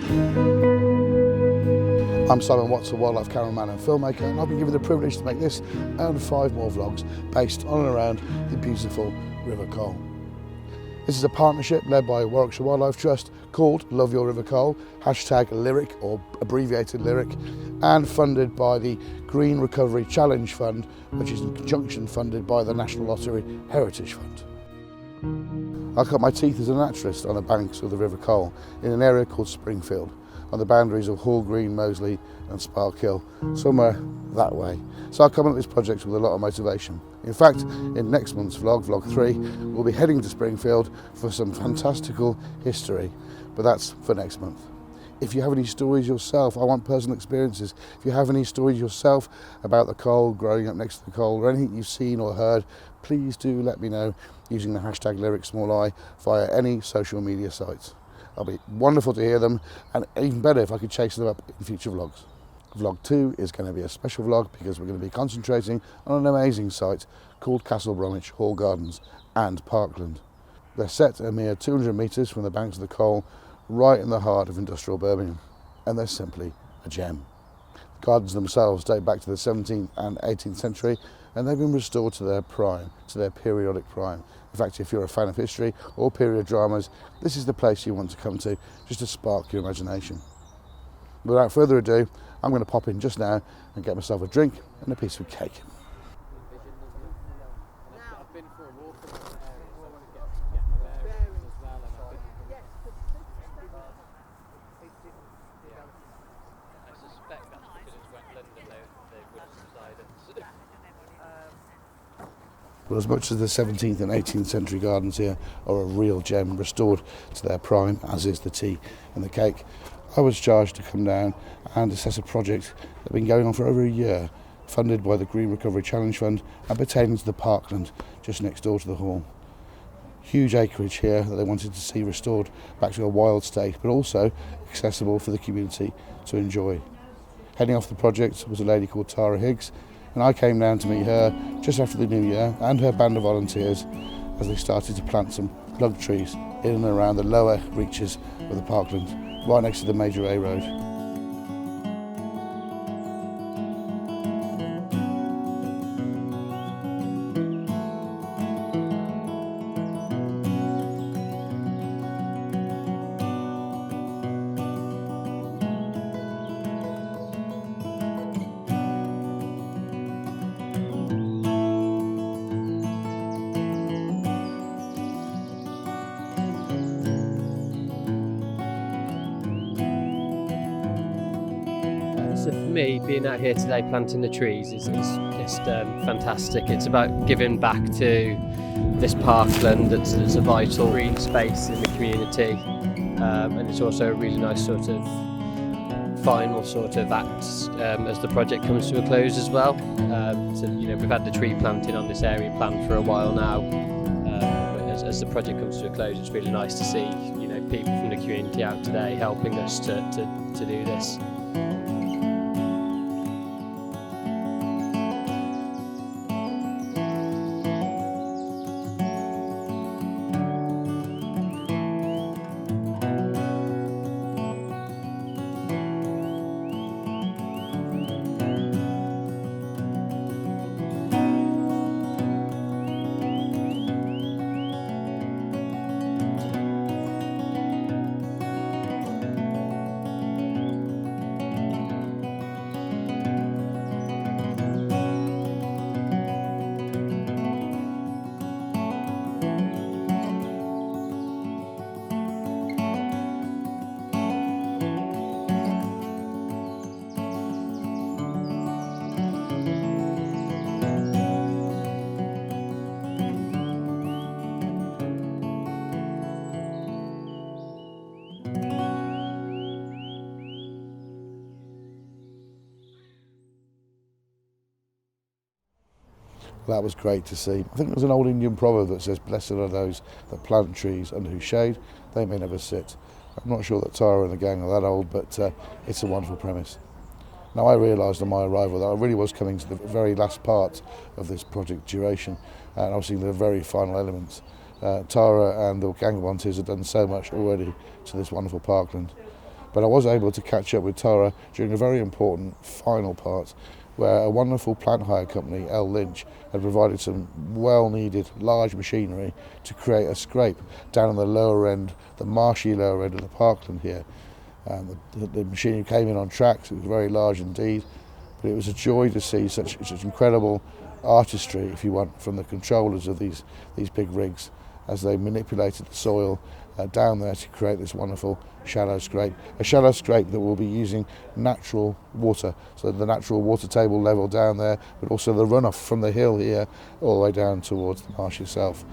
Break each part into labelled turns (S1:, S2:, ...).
S1: I'm Simon Watts, a wildlife cameraman and filmmaker, and I've been given the privilege to make this and 5 more vlogs based on and around the beautiful River Cole. This is a partnership led by Warwickshire Wildlife Trust called Love Your River Cole, #Lyric or abbreviated Lyric, and funded by the Green Recovery Challenge Fund, which is in conjunction funded by the National Lottery Heritage Fund. I cut my teeth as a naturalist on the banks of the River Cole in an area called Springfield, on the boundaries of Hall Green, Moseley and Spark Hill, somewhere that way. So I come at this project with a lot of motivation. In fact, in next month's vlog, vlog 3, we'll be heading to Springfield for some fantastical history, but that's for next month. If you have any stories yourself, I want personal experiences. If you have any stories yourself about the Cole, growing up next to the Cole, or anything you've seen or heard, please do let me know using the #LyricSmallI via any social media sites. It'll be wonderful to hear them, and even better if I could chase them up in future vlogs. Vlog 2 is going to be a special vlog because we're going to be concentrating on an amazing site called Castle Bromwich Hall Gardens and Parkland. They're set a mere 200 metres from the banks of the Cole, right in the heart of industrial Birmingham, and they're simply a gem. The gardens themselves date back to the 17th and 18th century, and they've been restored to their prime, to their periodic prime. In fact, if you're a fan of history or period dramas, this is the place you want to come to, just to spark your imagination. Without further ado, I'm going to pop in just now and get myself a drink and a piece of cake. Well, as much as the 17th and 18th century gardens here are a real gem, restored to their prime, as is the tea and the cake, I was charged to come down and assess a project that's been going on for over a year, funded by the Green Recovery Challenge Fund and pertaining to the Parkland just next door to the hall. Huge acreage here that they wanted to see restored back to a wild state, but also accessible for the community to enjoy. Heading off the project was a lady called Tara Higgs, and I came down to meet her just after the new year and her band of volunteers as they started to plant some plug trees in and around the lower reaches of the Parkland, right next to the major A road.
S2: So for me, being out here today planting the trees is just fantastic. It's about giving back to this parkland that's a vital green space in the community, and it's also a really nice sort of final sort of act as the project comes to a close as well. So we've had the tree planting on this area planned for a while now, but as the project comes to a close, it's really nice to see people from the community out today helping us to do this.
S1: That was great to see. I think there's an old Indian proverb that says, "Blessed are those that plant trees under whose shade they may never sit." I'm not sure that Tara and the gang are that old, but it's a wonderful premise. Now, I realised on my arrival that I really was coming to the very last part of this project duration, and obviously the very final elements. Tara and the gang of volunteers have done so much already to this wonderful parkland. But I was able to catch up with Tara during a very important final part, where a wonderful plant hire company, L. Lynch, had provided some well-needed large machinery to create a scrape down on the lower end, the marshy lower end of the parkland here. The machinery came in on tracks. It was very large indeed, but it was a joy to see such incredible artistry, if you want, from the controllers of these big rigs as they manipulated the soil down there to create this wonderful shallow scrape. A shallow scrape that will be using natural water, so the natural water table level down there, but also the runoff from the hill here all the way down towards the marsh itself.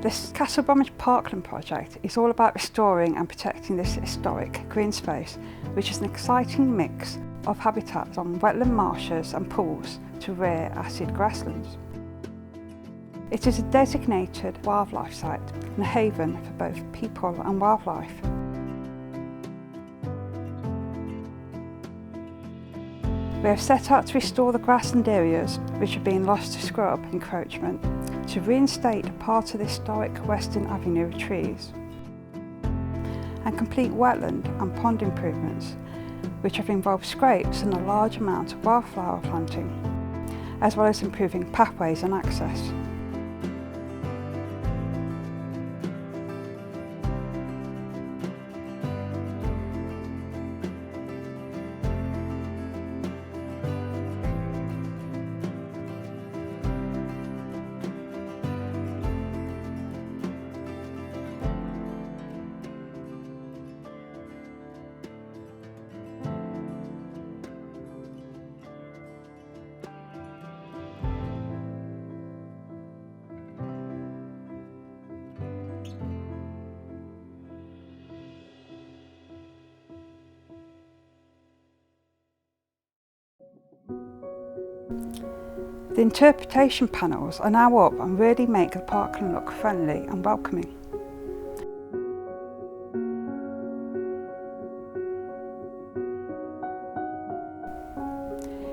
S3: This Castle Bromwich Parkland project is all about restoring and protecting this historic green space, which is an exciting mix of habitats on wetland marshes and pools to rare acid grasslands. It is a designated wildlife site and a haven for both people and wildlife. We have set out to restore the grassland areas which have been lost to scrub encroachment, to reinstate a part of the historic Western Avenue of trees, and complete wetland and pond improvements which have involved scrapes and a large amount of wildflower planting, as well as improving pathways and access. The interpretation panels are now up and really make the parkland look friendly and welcoming.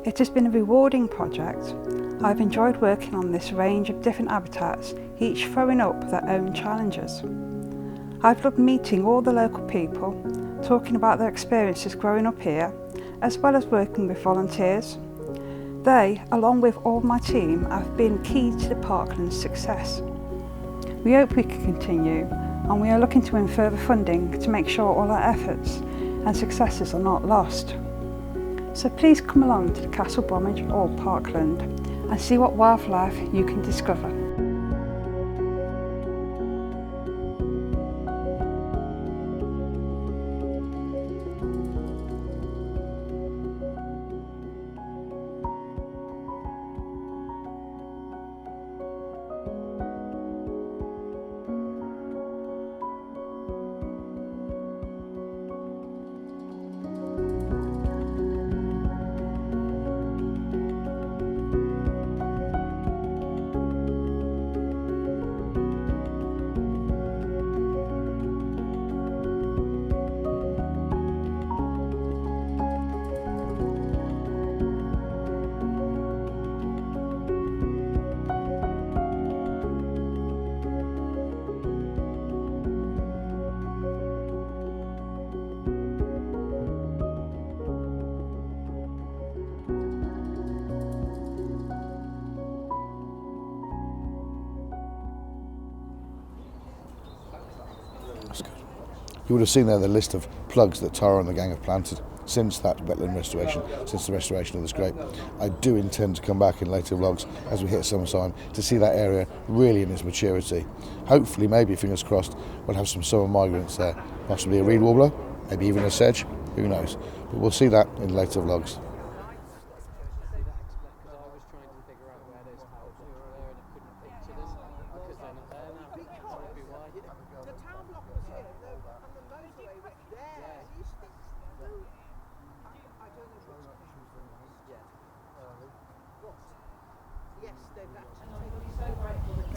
S3: It has been a rewarding project. I've enjoyed working on this range of different habitats, each throwing up their own challenges. I've loved meeting all the local people, talking about their experiences growing up here, as well as working with volunteers. They, along with all my team, have been key to the parkland's success. We hope we can continue, and we are looking to win further funding to make sure all our efforts and successes are not lost. So please come along to the Castle Bromwich or Parkland and see what wildlife you can discover.
S1: You would have seen there the list of plugs that Tara and the gang have planted since that wetland restoration, since the restoration of the scrape. I do intend to come back in later vlogs as we hit summertime to see that area really in its maturity. Hopefully, maybe, fingers crossed, we'll have some summer migrants there, possibly a reed warbler, maybe even a sedge, who knows. But we'll see that in later vlogs.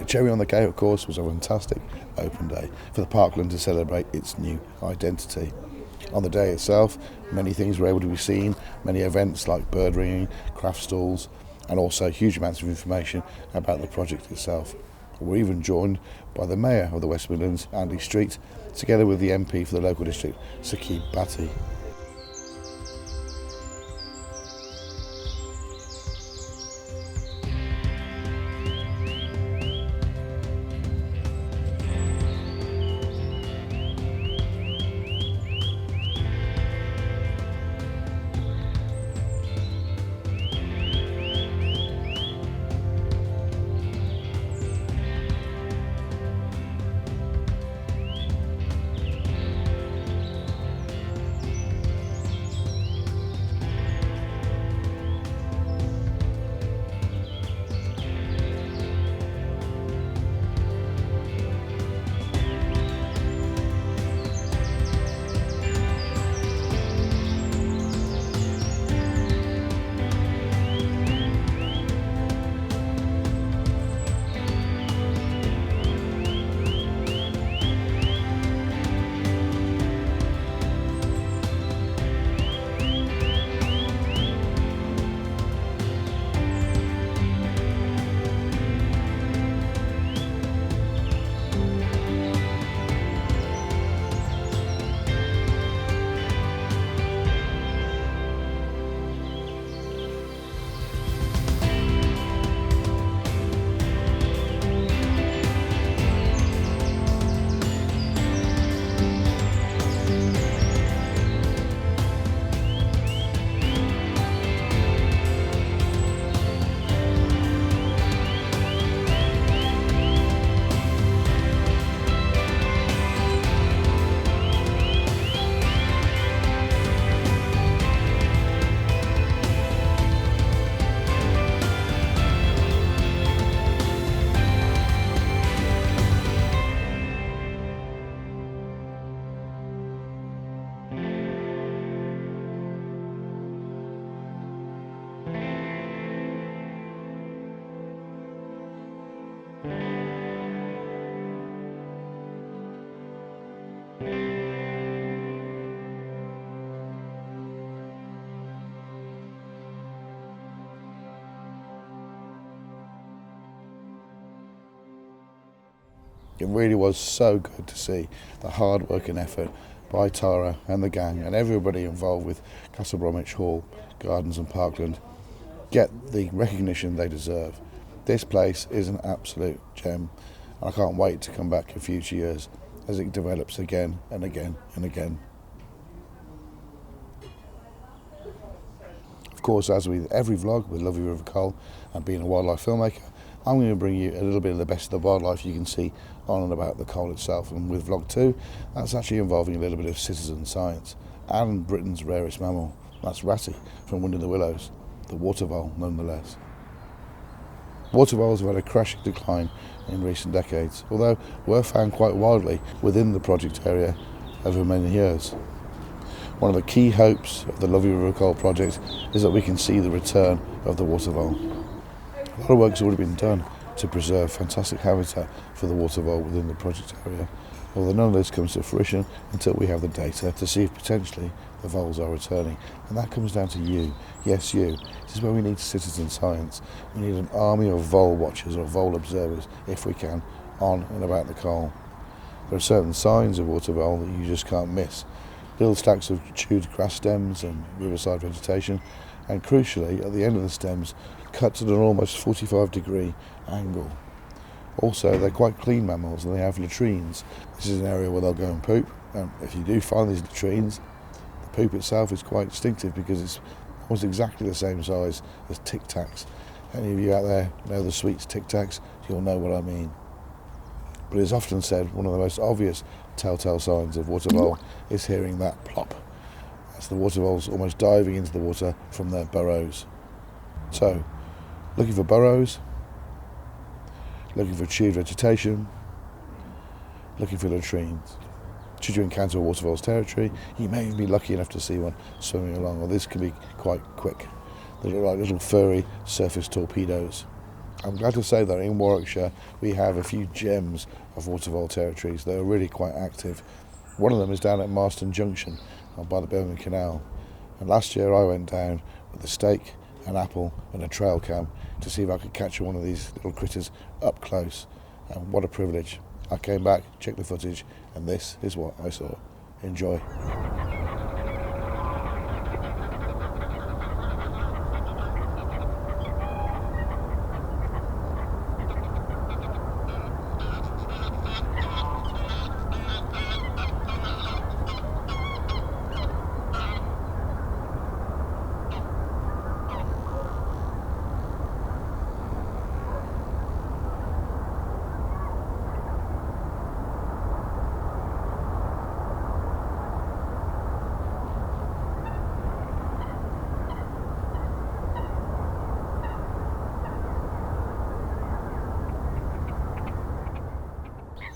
S1: The cherry on the cake, of course, was a fantastic open day for the parkland to celebrate its new identity. On the day itself, many things were able to be seen, many events like bird ringing, craft stalls, and also huge amounts of information about the project itself. We're even joined by the Mayor of the West Midlands, Andy Street, together with the MP for the local district, Saqib Bhatti. It really was so good to see the hard work and effort by Tara and the gang and everybody involved with Castle Bromwich Hall, Gardens and Parkland get the recognition they deserve. This place is an absolute gem, and I can't wait to come back in future years as it develops again and again and again. Of course, as with every vlog with Lovely River Cole and being a wildlife filmmaker, I'm going to bring you a little bit of the best of the wildlife you can see on and about the Cole itself. And with vlog 2, that's actually involving a little bit of citizen science and Britain's rarest mammal. That's Ratty from Wind in the Willows, the water vole nonetheless. Water voles have had a crashing decline in recent decades, although were found quite widely within the project area over many years. One of the key hopes of the Lovely River Cole project is that we can see the return of the water vole. A lot of work has already been done to preserve fantastic habitat for the water vole within the project area, although none of this comes to fruition until we have the data to see if potentially the voles are returning. And that comes down to you, yes you. This is where we need citizen science. We need an army of vole watchers or vole observers, if we can, on and about the Cole. There are certain signs of water vole that you just can't miss. Little stacks of chewed grass stems and riverside vegetation, and crucially, at the end of the stems, cut at an almost 45-degree angle. Also, they're quite clean mammals and they have latrines. This is an area where they'll go and poop. If you do find these latrines, the poop itself is quite distinctive because it's almost exactly the same size as Tic Tacs. Any of you out there know the sweets Tic Tacs, you'll know what I mean. But it's often said one of the most obvious telltale signs of water vole is hearing that plop. That's the water voles almost diving into the water from their burrows. So, looking for burrows, looking for chewed vegetation, looking for latrines. Should you encounter a water vole's territory, you may even be lucky enough to see one swimming along, or this can be quite quick. They look like little furry surface torpedoes. I'm glad to say that in Warwickshire we have a few gems of water vole territories that are really quite active. One of them is down at Marston Junction by the Birmingham Canal, and last year I went down with a stake, an apple and a trail cam to see if I could catch one of these little critters up close, and what a privilege. I came back, checked the footage, and this is what I saw. Enjoy.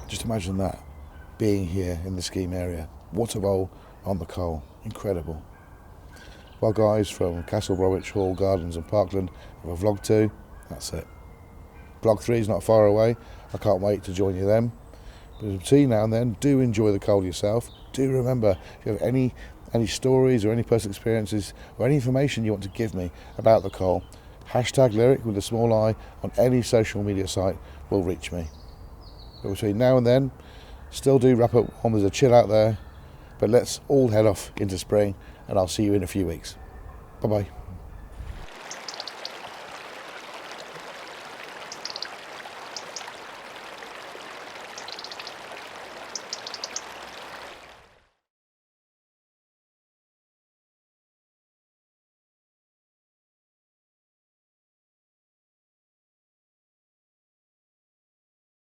S1: Just imagine that, being here in the scheme area. Water vole on the coal, incredible. Well guys, from Castle Bromwich Hall Gardens and Parkland, have a vlog 2, that's it. Vlog 3 is not far away, I can't wait to join you then. But between now and then, do enjoy the coal yourself. Do remember, if you have any stories or any personal experiences or any information you want to give me about the coal, #lyric with a small I on any social media site will reach me. But between now and then, still do wrap up warm, there's a chill out there, but let's all head off into spring, and I'll see you in a few weeks. Bye bye.